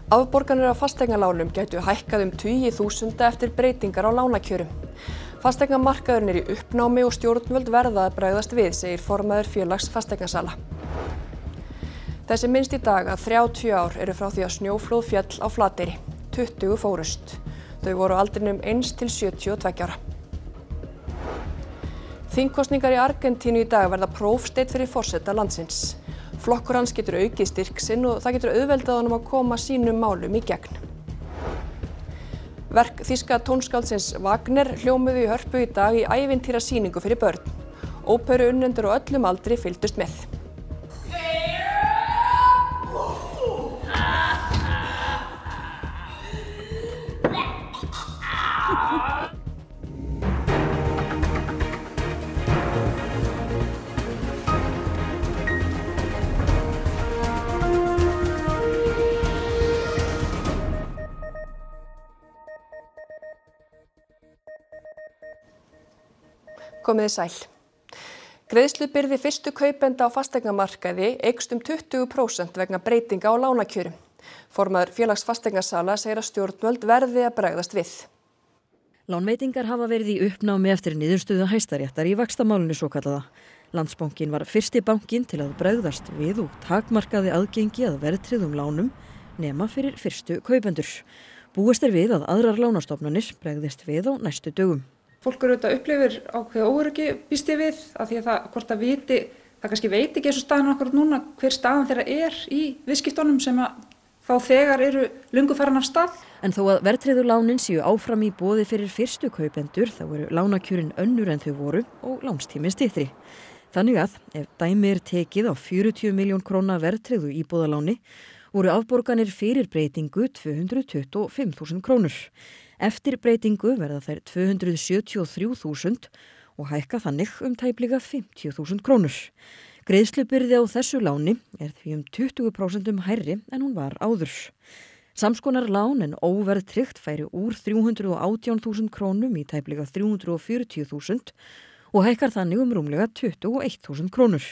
Afborganir af fasteignalánum gætu hækkað tugi þúsunda eftir breytingar á lánakjörum. Fasteignamarkaðurinn í uppnámi og stjórnvöld verða að bregðast við, segir formaður félags fasteignasala. Þess er minnst í dag að 30 ár eru frá því að snjóflóð féll á Flateyri. 20 fórust. Þau voru á aldrinum 1 til 72 ára. Þingkosningar í Argentínu í dag verða prófsteinn fyrir forseta landsins. Flokkur hans getur aukið styrk sinn og það getur auðveldað honum að koma sínum málum í gegn. Verk þýska tónskáldsins Wagner hljómuðu í Hörpu í dag í ævintýrasýningu fyrir börn. Óperuunnendur á öllum aldri fylgdust með. Komiði sæl. Greiðslubyrði fyrstu kaupenda á fasteignamarkaði eykst 20% vegna breytinga á lánakjörum. Formaður félags fasteignasala segir að stjórnvöld verði að bregðast við. Lánveitingar hafa verið í uppnámi eftir niðurstöðu Hæstaréttar í vaxtamálinu svokallaða. Landsbankinn var fyrsti bankinn til að bregðast við og takmarkaði aðgengi að verðtryggðum lánum nema fyrir fyrstu kaupendur. Búist er við að aðrar lánastofnanir bregðist við á næstu dögum. Fólk auðvitað upplifir ákveðið óöryggi, býst ég við, af því að það kannski veit ekki eins og staðan akkurat núna hver staðan þeirra er í viðskiptunum sem að þá þegar eru löngu farin af stað. En þó að verðtryggðu lánin séu áfram í boði fyrir fyrstu kaupendur þá eru lánakjörin önnur en þau voru og lánstíminn styttri. Þannig að ef dæmi er tekið á 40 milljón króna verðtryggðu íbúðaláni voru afborganir fyrir breytingu 225.000 krónur. Eftir breytingu verða þær 273.000 og hækka þannig tæplega 50.000 krónur. Greiðslubyrði á þessu láni er því 20% hærri en hún var áður. Samskonar lán en óverðtryggt færi úr 318.000 krónum í tæplega 340.000 og hækkar þannig rúmlega 21.000 krónur.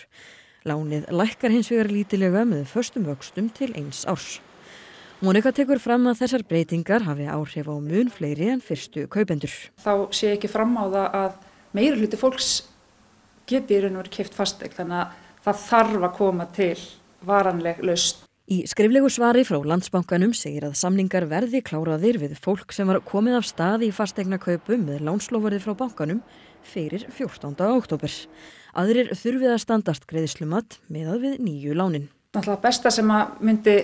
Lánið lækkar hins vegar lítilega með föstum vöxtum til 1 árs. Monika tekur fram að þessar breytingar hafi áhrif á mun fleiri en fyrstu kaupendur. Þá sé ekki fram á það að meiri hluti fólks geti í raun og veru keypt fasteign, þannig að það þarf að koma til varanleg lausn. Í skriflegu svari frá Landsbankanum segir að samningar verði kláraðir við fólk sem var komið af stað í fasteignakaupum með lánsloforði frá bankanum fyrir 14. október. Aðrir þurfið að standast greiðslumat miðað við nýju lánin. Það besta sem að myndi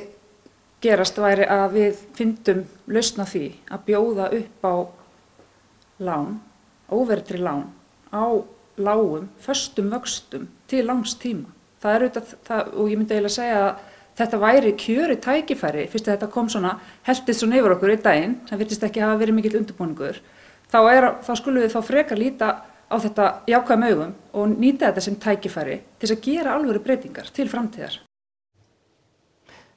gerast væri að við fyndum lausn á því að bjóða upp á lán, óverðtryggð lán, á lágum, föstum vöxtum til langs tíma. Það er auðvitað, og ég myndi eiginlega segja að þetta væri kjörið tækifæri, fyrst að þetta kom svona, helltist svona yfir okkur í daginn, það virtist ekki hafa verið mikill undirbúningur, þá skulum við þá frekar líta á þetta jákvæðum augum og nýta þetta sem tækifæri til þess að gera alvöru breytingar til framtíðar.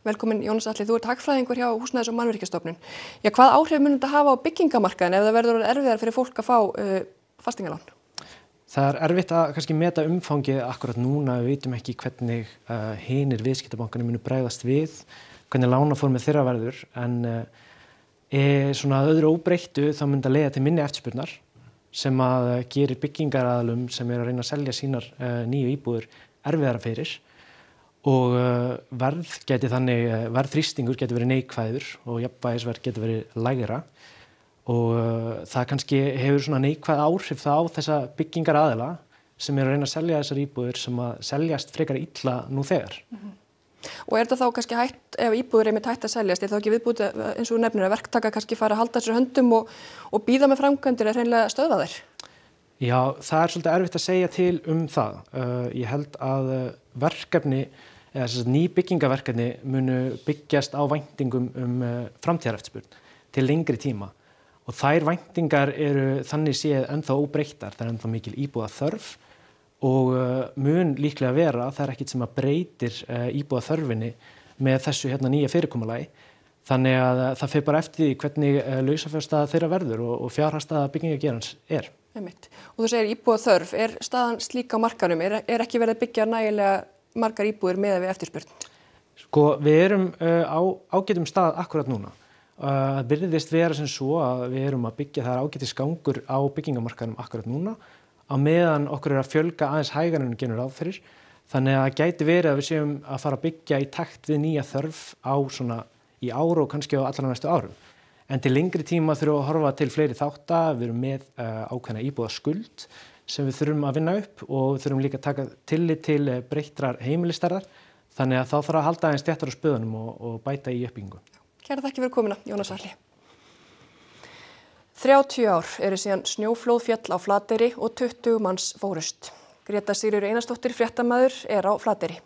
Velkomin Jónas Atli, þú ert hagfræðingur hjá Húsnæðis- og mannvirkjastofnun. Hvað áhrif mun þetta hafa á byggingamarkaðinn ef það verður erfiðar fyrir fólk að fá fasteignalán? Það er erfitt að kannski meta umfangið akkurat núna, við vitum ekki hvernig hinir viðskiptabankarnir munu bregðast við, hvernig lánaformið þeirra verður, en svona öðru óbreyttu þá mun það leiða til minni eftirspurnar sem að gerir byggingaraðilum sem eru að reyna að selja sínar nýju íbúðir erfiðara fyrir. Og verðþrýstingur getur verið neikvæður og jafnvægisverð getur verið lægra og það kannski hefur svona neikvæð áhrif það á þessa byggingaraðila sem eru að reyna að selja þessar íbúðir sem að seljast frekar illa nú þegar. Og er þetta þá kannski hætt, ef íbúðir einmitt hætt að seljast, er þá ekki viðbúið eins og nefnir að verktaka kannski fara að halda þessar höndum og bíða með framkvæmdir eða hreinlega stöðva þær? Já, það er svolítið erfitt að segja til það. Ég held að verkefni eða ný byggingaverkefni munu byggjast á væntingum framtíðareftirspurn til lengri tíma og þær væntingar eru þannig séð ennþá óbreyttar, það er ennþá mikil íbúða þörf og mun líklega vera, það er ekkert sem að breytir íbúða þörfinni með þessu nýja fyrirkomulagi, þannig að það fer bara eftir því hvernig lausafjárstaða þeirra verður og fjárhagsstaða byggingageirans er. Einmitt. Og þú segir íbúða þörf, er staðan slík á markaðnum, er ekki verið að byggja nægilega margar íbúðir miðað við eftirspurn? Sko, við erum á ágætum stað akkurat núna. Það virðist vera sem svo að við erum að byggja, það ágætis gangur á byggingamarkaðnum akkurat núna, á meðan okkur að fjölga aðeins hægar en við gerum ráð fyrir. Þannig að það gæti verið að við séum að fara að byggja í takt við nýja þörf á svona í ár og kannski á allra næstu árum. En til lengri tíma þurfum við að horfa til fleiri þátta, við erum með ákveðna íbúðaskuld sem við þurfum að vinna upp og þurfum líka að taka tillit til breyttrar heimilistærðar. Þannig að þá þarf að halda aðeins þéttar á spöðunum og bæta í uppbyggingu. Kærar þakkir fyrir komuna, Jónas Atli. 30 ár eru síðan snjóflóð féll á Flateyri og 20 manns fórust. Greta Sigríður Einarsdóttir, fréttamaður, er á Flateyri.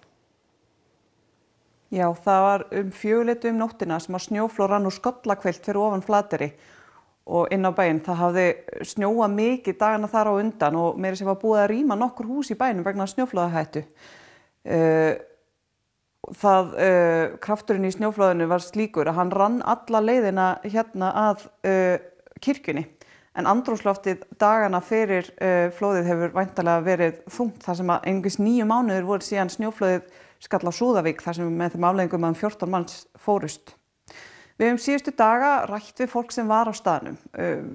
Já, það var 4:00 nóttina sem að snjóflóð rann úr Skollahvilft fyrir ofan Flateyri og inn á bæinn. Það hafði snjóað mikið dagana þar á undan og meira sem var búið að rýma nokkur hús í bænum vegna snjóflóðahættu. Krafturinn í snjóflóðinu var slíkur að hann rann alla leiðina hérna að kirkjunni. En andrúmsloftið dagana fyrir flóðið hefur væntanlega verið þungt þar sem að einungis 9 mánuðir voru síðan snjóflóðið skall á Súðavík þar sem með þeim afleiðingum að 14 manns fórust. Við höfum síðustu daga rætt við fólk sem var á staðnum.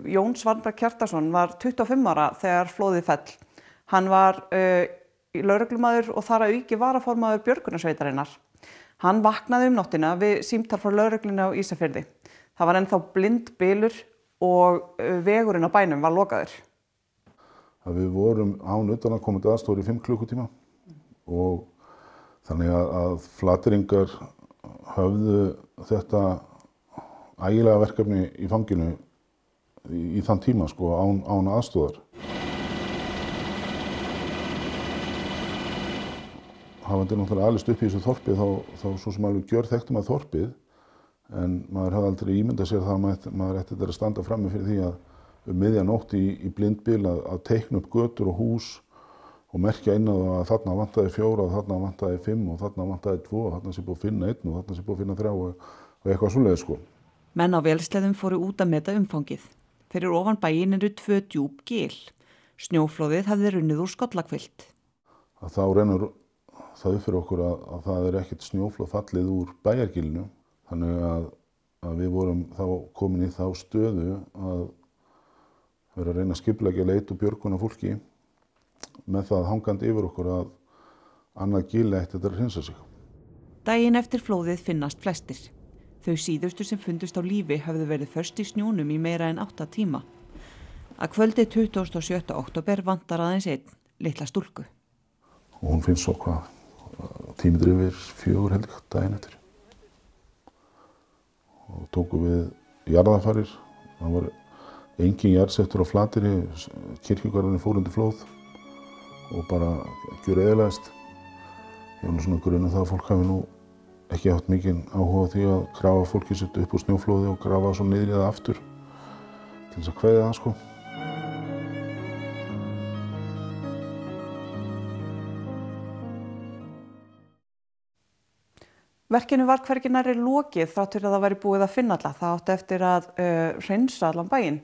Jón Svanberg Kjartason var 25 ára þegar flóðið fell. Hann var lögreglumaður og þar að auki varaformaður björgunarsveitarinnar. Hann vaknaði nóttina við símtal frá lögreglunni á Ísafirði. Það var ennþá blindbylur og vegurinn á bænum var lokaður. Við vorum án utanaðkomandi aðstoðar í 5 klukkutíma og þannig að Flateyringar höfðu þetta ægilega verkefni í fanginu í þann tíma sko, án aðstoðar. Hafandi náttúrulega alist upp í þessu þorpi þá svo sem alveg gjörþekktum að þorpið en maður hafði aldrei ímyndað sér það að maður ætti að standa frammi fyrir því að miðjanótt í blindbyl að teikna upp götur og hús og merkja inn á það að þarna vantaði 4 og þarna vantaði 5 og þarna vantaði 2 og þarna sé búið að finna 1 og þarna sé búið að finna 3 og eitthvað svoleiðis sko. Menn á vélsleðum fóru út að meta umfangið. Fyrir ofan bæinn eru 2 djúp gil. Snjóflóðið hafði runnið úr Skollahvilft. Þá rennur það upp fyrir okkur að það ekkert snjóflóð fallið úr bæjargilinu. Þannig að við vorum þá komin í þá stöðu að vera að reyna að skipuleggja leit og björgun á fólki með það hangandi yfir okkur að annað gil ætti að hreinsa sig. Daginn eftir flóðið finnast flestir. Þau síðustu sem fundust á lífi höfðu verið föst í snjónum í meira en 8 tíma. Að kvöldi 27. október vantar aðeins einn, litla stúlku. Og hún finnst svo hvað, tímiður yfir 4 heldur daginn eftir. Og tókum við jarðarfarir. Það var engin jarðsettur á Flateyri, kirkjugarðurinn fór undir flóð og bara gjöreyðilegast. Ég var nú svona grunn það að fólk hafi nú ekki haft mikinn áhuga á því að grafa fólki sitt upp úr snjóflóði og grafa svo niður í það aftur til þess að kveðja það sko. Verkinu var hvergi nærri lokið þrátt fyrir að það væri búið að finna alla. Það átti eftir að hreinsa allan bæinn.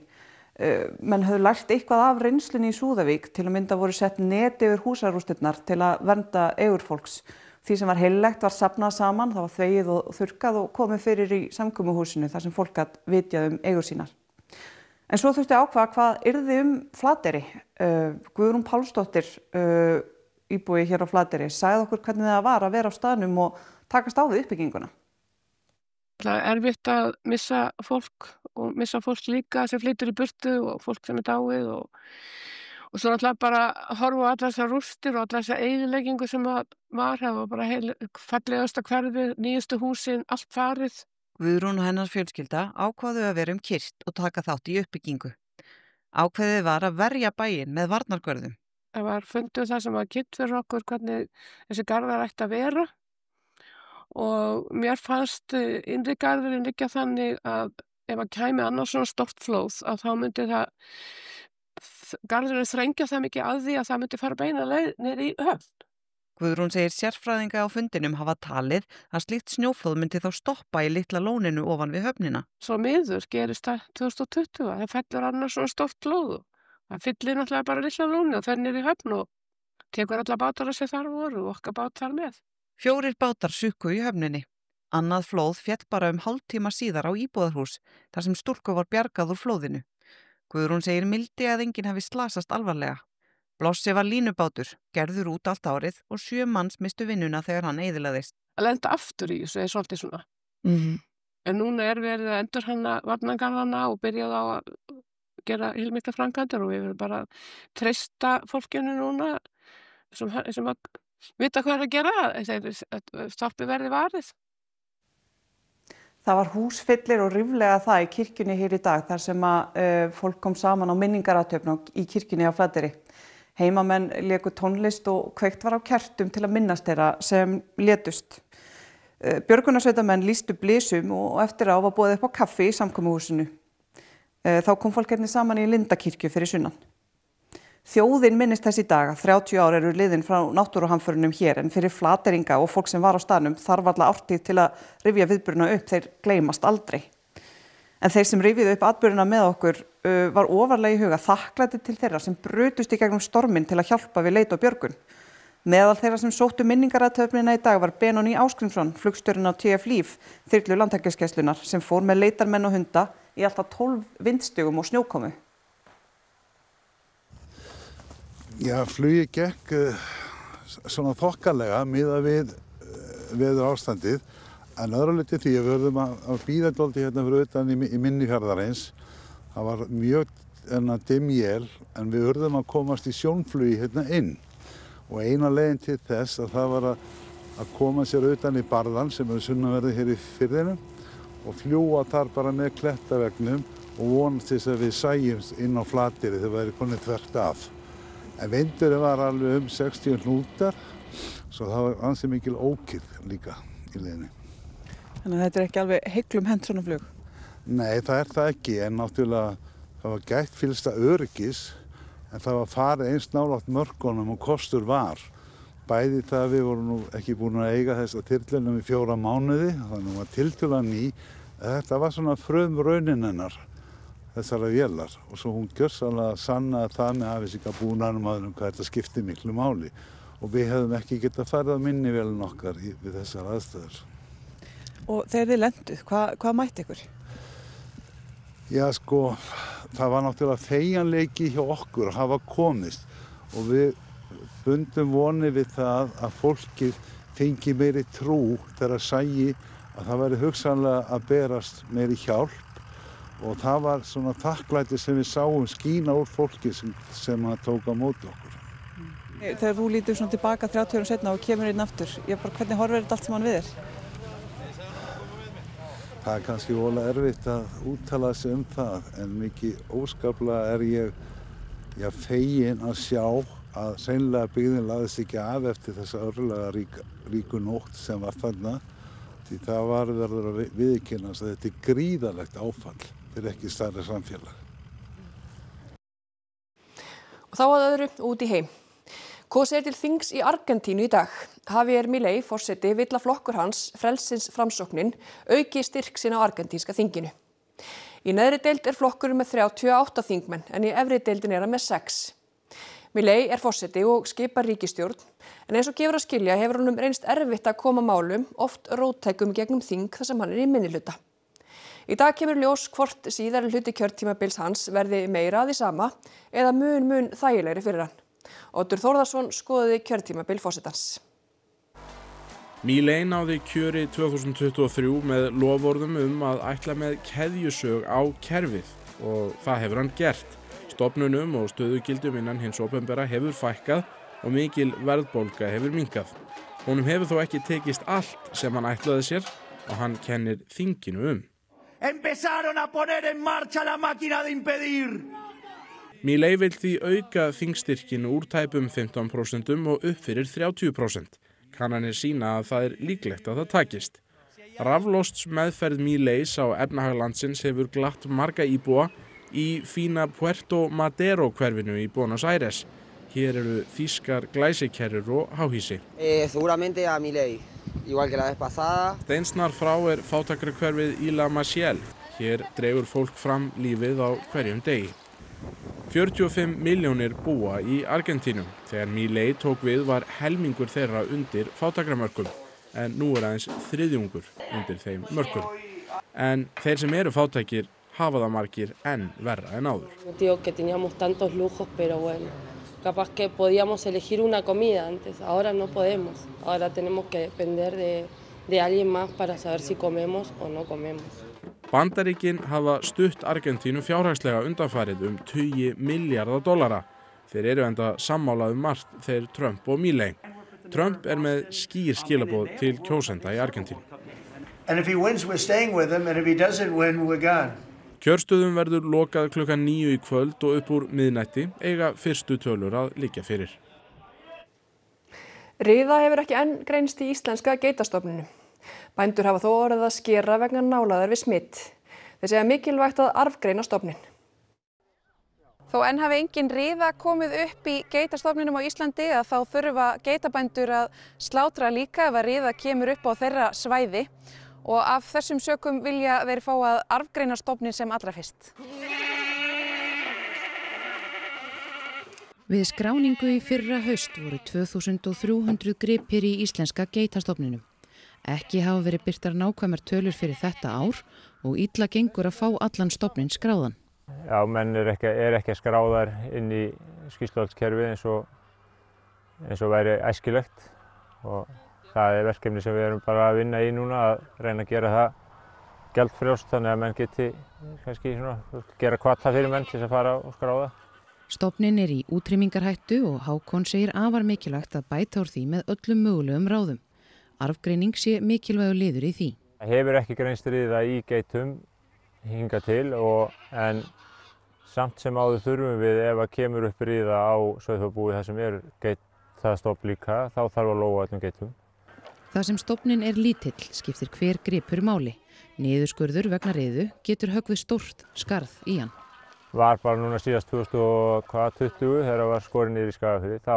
Menn höfðu lært eitthvað af reynslunni í Súðavík, til að mynda voru sett net yfir húsarústirnar til að vernda eigur fólks. Því sem var heillegt var safnað saman, það var þvegið og þurrkað og komið fyrir í samkomuhúsinu þar sem fólk gat vitjað eigur sínar. En svo þurfti ákvaða hvað yrði Flateyri. Guðrún Pálsdóttir, íbúi hér á Flateyri, sagði okkur hvernig það var að vera á staðnum og takast á við uppbygginguna. Það er erfitt að missa fólk og missa fólk líka sem flytur í burtu og fólk sem er dáið og svo náttúrulega bara horfa á allar þessar rústir og allar þessar eyðileggingu sem var, það var bara fallegasta hverfið, nýjustu húsin, allt farið. Guðrún og hennar fjölskylda ákváðu að vera kyrrt og taka þátt í uppbyggingu. Ákveðið var að verja bæinn með varnargörðum. Það var fundið það sem var kynnt fyrir okkur hvernig þessi garðar ætti að vera og mér fannst innri garðurinn liggja þannig að ef að kæmi annars svona stórt flóð að þá myndi garðurinn þrengja það mikið að því að það myndi fara beina leið niður í höfn. Guðrún segir sérfræðinga á fundinum hafa talið að slíkt snjóflóð myndi þá stoppa í litla lóninu ofan við höfnina. Svo miður gerist það 2020 það fellur annars svona stórt flóð. Það fyllir náttúrulega bara litla lóninu og fer niður í höfn og tekur alla bátara sem þar voru og okkar bát þar með. 4 bátar sukku í höfninni. Annað flóð féll bara hálftíma síðar á íbúðarhús þar sem stúlku var bjargað úr flóðinu. Guðrún segir mildi að enginn hafi slasast alvarlega. Blossi var línubátur, gerður út allt árið og 7 manns mistu vinnuna þegar hann eyðilagðist. Að lenda aftur í þessu svolítið svona. En núna verið að endurhanna varnargarðana og byrjað á að gera heilmiklar framkvæmdir og við verðum bara að treysta fólkinu núna sem að vita hvað að gera, að stoppið verði varið. Það var húsfyllir og ríflega það í kirkjunni hér í dag þar sem að fólk kom saman á minningarathöfn í kirkjunni á Flateyri. Heimamenn léku tónlist og kveikt var á kertum til að minnast þeirra sem létust. Björgunarsveitamenn lýstu blysum og eftir á var boðið upp á kaffi í samkomuhúsinu. Þá kom fólk einnig saman í Lindakirkju fyrir sunnan. Þjóðin minnist þess í dag að 30 ár eru liðin frá náttúruhamförunum hér en fyrir Flateyringa og fólk sem var á staðnum þarf varla ártíð til að rifja viðburðina upp, þeir gleymast aldrei. En þeir sem rifjuðu upp atburðina með okkur var ofarlega í huga þakklæti til þeirra sem brutust í gegnum storminn til að hjálpa við leit og björgun. Meðal þeirra sem sóttu minningarathöfnina í dag var Benóný Ásgrímsson, flugstjórinn á TF-LÍF, þyrlu Landhelgisgæslunnar, sem fór með leitarmenn og hunda í alltaf 12 vindstigum og snjókomu. Já, flugið gekk svona þokkalega miðað við veður ástandið, en öðruleyti því að við verðum að bíða dálítið hérna fyrir utan í mynni Fjarðarins. Það var mjög dimm él, en við verðum að komast í sjónflugi hérna inn. Og eina leiðin til þess að það var að koma sér utan í Barðan sem sunnanverði hér í firðinu og fljúa þar bara með klettavegnum og vonast þess að við sæjumst inn á Flateyri þegar við erum konið þvert af. En vindurinn var alveg 60 hnútar, svo það var ansi mikil ókyrrð líka í leiðinni. Þannig að þetta ekki alveg heiglum hent svona flug? Nei, það það ekki, en náttúrulega það var gætt fyllsta öryggis, en það var farið eins nálægt mörkunum og kostur var. Bæði það að við vorum nú ekki búin að eiga þessa þyrlunum í 4 mánuði, þannig að var tiltölulega ný. Þetta var svona frumraunin hennar, þessara vélar, og svo hún gjörsamlega sannaði það með hafísika búnaðarmaðurum hvað þetta skipti miklu máli. Og við hefðum ekki getað farið á minnivélun okkar við þessar aðstæður. Og þegar þið lenduð, hvað mætti ykkur? Já, sko, það var náttúrulega þegjanleiki hjá okkur að hafa komist og við bundum vonir við það að fólkið fengi meiri trú þegar sæi að það væri hugsanlega að berast meiri hjálp og það var svona þakklæti sem við sáum skína úr fólki sem að tóka á móti okkur. Þegar þú lítur svona tilbaka 30 árum seinna og kemur inn aftur, hvernig horfir þetta allt saman við þér? Það kannski voðalega erfitt að úttala sig það, en mikið óskaplega ég fegin að sjá að seinlega byggðin lagðist ekki af eftir þessa örlega ríku nótt sem var þarna. Því það var verður að viðurkennast að þetta gríðarlegt áfall fyrir ekki stærri samfélag. Og þá að öðru út í heim. Kosið til þings í Argentínu í dag. Javier Milei, forseti, vill að flokkur hans, Frelsins framsóknin, auki styrk sinn á argentínska þinginu. Í neðri deild flokkurinn með 38 þingmenn, en í efri deildin hann með 6. Milei forseti og skipar ríkisstjórn, en eins og gefur að skilja hefur honum reynst erfitt að koma málum, oft róttækum gegnum þing þar sem hann í minnihluta. Í dag kemur ljós hvort síðari hluti kjörtímabils hans verði meira að því sama eða mun þægilegri fyrir hann. Oddur Þórðarsson skoðaði kjörtímabil forsetans. Milei náði kjöri 2023 með loforðum að ætla með keðjusög á kerfið og það hefur hann gert. Stofnunum og stöðugildum innan hins opinbera hefur fækkað og mikil verðbólga hefur minnkað. Honum hefur þó ekki tekist allt sem hann ætlaði sér og hann kennir þinginu Empezaron a poner en marcha la máquina de impedir. Milei vill því auka þingstyrkin úr tæpum 15% og upp fyrir 30%. Kannanir sýna að það líklegt að það takist. Raflosts meðferð Mileis á efnahag landsins hefur glatt marga íbúa í fína Puerto Madero hverfinu í Buenos Aires. Hér eru þýskar glæsikerrur og háhýsi. Seguramente a Milei, igual que la vez pasada. Steinsnar frá fátækrahverfið Ila Maciel. Hér dregur fólk fram lífið á hverjum degi. 45 milljónir búa í Argentínu. Þegar Milei tók við var helmingur þeirra undir fátækramörkum. en nú aðeins þriðjungur undir þeim mörkum. En þeir sem eru fátækir hafa það margir enn verra en áður. Digo que teníamos tantos lujos, pero bueno, capaz que podíamos elegir una comida antes, ahora no podemos. Ahora tenemos que depender de alguien más para saber si comemos o no comemos. Bandaríkin hafa stutt Argentínu fjárhagslega undanfarið tugi milljarða dollara. Þeir eru enda sammála margt þeir Trump og Milley. Trump með skýr skilaboð til kjósenda í Argentínu. And if he wins, we're staying with him, and if he doesn't win, we're gone. Kjörstöðum verður lokað klukkan 9 í kvöld og upp úr miðnætti eiga fyrstu tölur að liggja fyrir. Riða hefur ekki enn greinst í íslenska geitastofninu. Bændur hafa þó orðið að skera vegna nálægðar við smitt. Þeir segja mikilvægt að arfgreina stofninn. Þó enn hafi engin riða komið upp í geitastofninum á Íslandi að þá þurfa geitabændur að slátra líka ef að riða kemur upp á þeirra svæði og af þessum sökum vilja þeir fá að arfgreina stofninn sem allra fyrst. Við skráningu í fyrra haust voru 2300 gripir í íslenska geitastofninum. Ekki hafa verið birtar nákvæmar tölur fyrir þetta ár og illa gengur að fá allan stofninn skráðan. Já, menn er ekki að skráðar inn í skýrsluhaldskerfið eins og væri æskilegt og það er verkefni sem við erum bara að vinna í núna að reyna að gera það gjaldfrjálst þannig að menn geti kannski gera hvata fyrir menn til að fara og skráða. Stofninn er í útrýmingarhættu og Hákon segir afar mikilvægt að bæta úr því með öllum mögulegum ráðum. Arfgreining sé mikilvægur liður í því. Það hefur ekki greinst riða í geitum hingað til en samt sem áður þurfum við ef að kemur upp riða á sauðfjárbúi þar sem geitastofn líka þá þarf að lóga öllum geitum. Það sem stofninn er lítill skiptir hver gripur máli. Niðurskurður vegna riðu getur höggvið stórt skarð í hann. Var bara núna síðast 2020 þegar var skorið niður í Skagafirði þá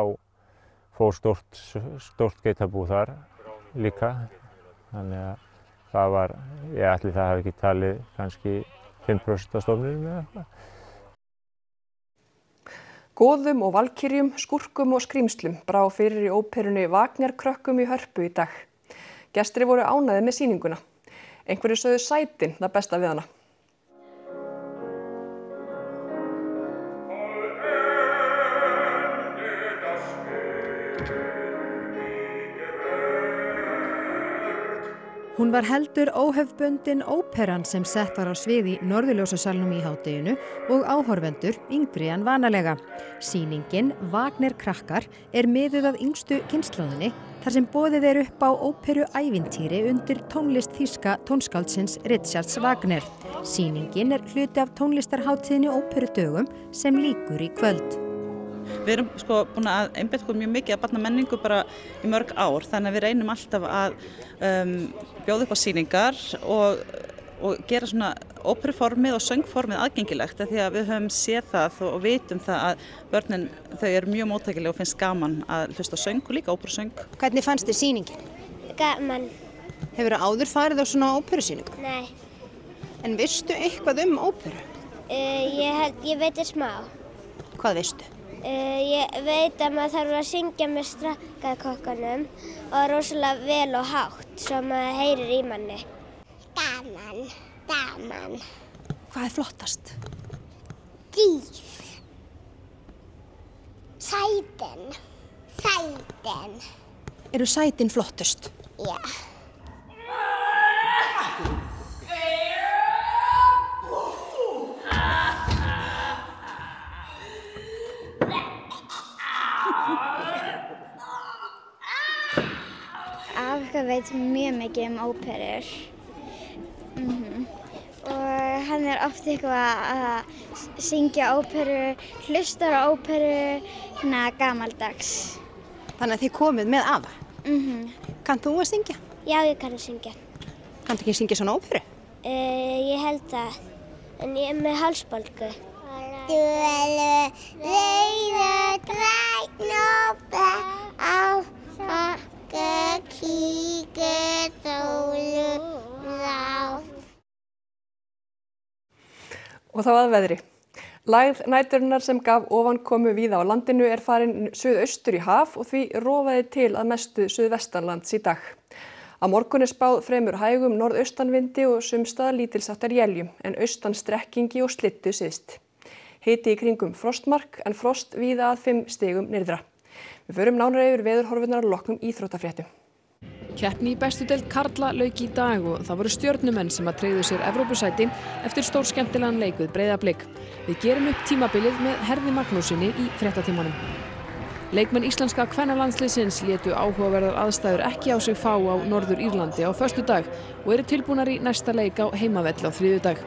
fór stórt geitabú þar líka. Þannig að það var, ég ætli það hafi ekki talið kannski 5% af stofninum eða eitthvað. Goðum og valkyrjum, skúrkum og skrýmslum brá fyrir í óperunni Wagner krökkum í Hörpu í dag. Gestir voru ánægðir með sýninguna. Einhverju sögðu sætin það besta við hana. Hún var heldur óhefðbundin óperan sem sett var á svið í Norðurljósasalnum í hádeginu og áhorfendur yngri en vanalega. Sýningin Wagner krakkar er miðuð af yngstu kynslóðinni þar sem boðið er upp á óperuævintýri undir tónlist þýska tónskáldsins Richards Wagner. Sýningin er hluti af tónlistarhátíðinni Óperudögum sem lýkur í kvöld. Við erum búin að einbeita okkur mjög mikið að barnamenningu bara í mörg ár þannig að við reynum alltaf að bjóða upp á sýningar og gera svona óperuformið og söngformið aðgengilegt því að við höfum séð það og vitum það að börnin þau eru mjög móttækileg og finnst gaman að hlusta á söng og líka óperusöng. Hvernig fannst þér sýningin? Gaman. Hefurðu áður farið á svona óperusýningu? Nei. En veistu eitthvað um óperu? Ég veit smá. Hvað veistu? Ég veit að maður þarf að syngja með Strakkakökkunum og rosalega vel og hátt svo maður heyrir í manni. Gaman. Hvað er flottast? Dýr. Sætin. Eru sætin flottust? Já. Afka veit mjög mikið um óperur og hann er oft eitthvað að syngja óperu, hlustar á óperu, gamaldags. Þannig að þið komið með afa? Kannt þú að syngja? Já, ég kann að syngja. Kanntu ekki að syngja svona óperu? Ég held það, en ég er með hálsbólgu. Dölu, leiðu, græn og blá á kíkir sólu á. Og þá að veðri. Lægð næturinnar sem gaf ofankomu víða á landinu er farin suðaustur í haf og því rofaði til að mestu suðvestanlands í dag. Á morgun spáð fremur hægum norðaustanvindi og sums staðar lítilsháttar éljum en austan strekkingi og slyddu syðst. Hiti í kringum frostmark en frost víða að 5 stigum nyrðra. Við förum nánar yfir veðurhorfurnar að loknum íþróttafréttum. Keppni í bestu deild karla lauk í dag og það voru stjörnumenn sem að tryggðu sér Evrópusæti eftir stórskemmtilegan leik við Breiðablik. Við gerum upp tímabilið með Herði Magnúsinni í fréttatímanum. Leikmenn íslenska kvennalandsliðsins létu áhugaverðar aðstæður ekki á sig fá á Norður Írlandi á föstudag og eru tilbúnar í næsta leik á heimavelli á þriðjudag.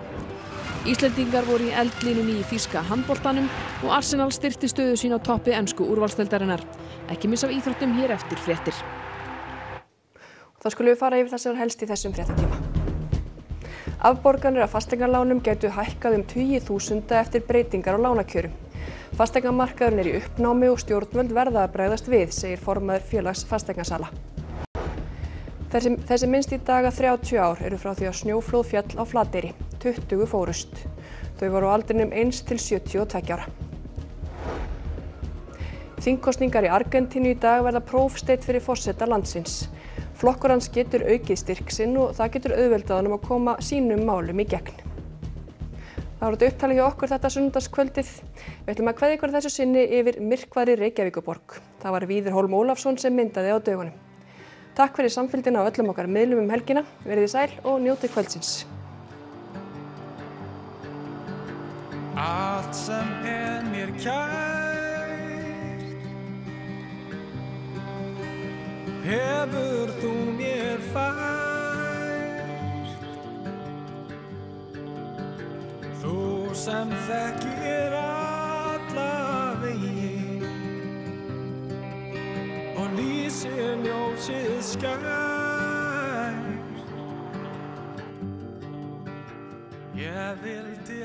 Íslendingar voru í eldlínunni í þýska handboltanum og Arsenal styrkti stöðu sín á toppi ensku úrvalsdeildarinnar. Ekki missa af íþróttum hér eftir fréttir. Þá skulum við fara yfir það sem er helst í þessum fréttatíma. Afborganir af fasteignalánum gætu hækkað tugi þúsunda eftir breytingar á lánakjörum. Fasteignamarkaðurinn er í uppnámi og stjórnvöld verða að bregðast við, segir formaður félags fasteignasala. Þessi minnst í dag að 30 ár eru frá því að snjóflóð féll á Flateyri. 20 fórust. Þau voru á aldrinum 1 til 72 ára. Þingkosningar í Argentínu í dag verða prófsteinn fyrir forseta landsins. Flokkur hans getur aukið styrk sinn og það getur auðveldað honum að koma sínum málum í gegn. Það voru upptalið hjá okkur þetta sunnudagskvöldið. Við ætlum að kveðja ykkur þessu sinni yfir myrkvaðri Reykjavíkurborg. Það var Víðir Hólm Ólafsson sem myndaði á dögunum. Takk fyrir samfylgdina á öllum okkar miðlum helgina. Verið sæl og njótið kvöldsins. Allt sem mér kært hefur þú mér fært. Þú sem þekkir alla vegi og lýsir ljósið skært. Ég vil til